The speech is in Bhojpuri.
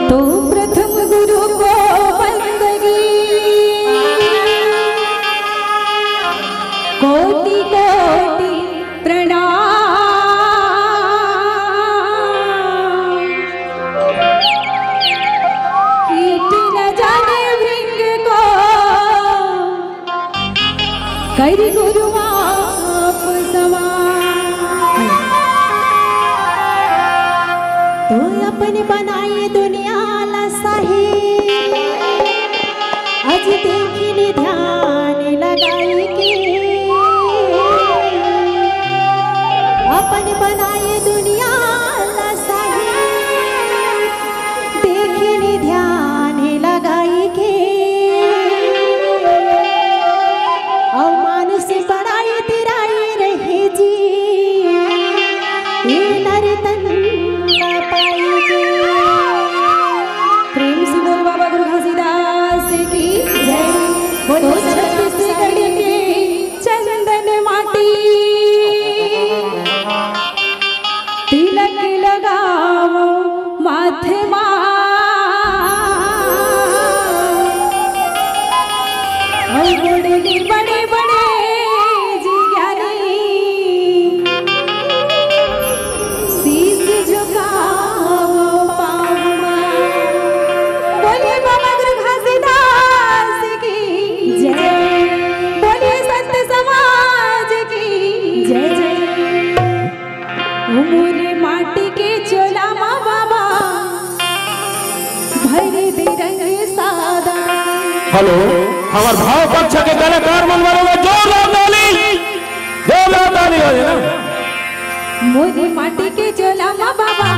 तो प्रथम गुरु को बंदगी कोटि कोटि प्रणाम। कीट न जाने भृंग को कर गुरु आप समान। तो अपन बनाए दुनिया लसाही अज देखिनी ध्यान लगाई के। अपन बनाए दुनिया लसाही देखिनी ध्यान लगाई के। और मानुष बड़ाई तिराई रहे जी ये नरतन प्रेम से बोल बाबा गुरु घासीदास की जय। बोलो छत्तीसगढ़ के चंदन माटी तिलक लगाओ माथे बड़े बड़े बड़े जिज्ञानी शीश झुकाओ पाँव। बोलिए बाबा गुरु घासीदास की जय। बोलिए संत समाज की जय जय। उमरे माटी के चोला माँ बाबा भर दे रंग सादा। हेलो हमार भाव पक्ष के कलाकार मनवालों में जोरदार ताली हो ना। मोरे माटी के चोला माँ बाबा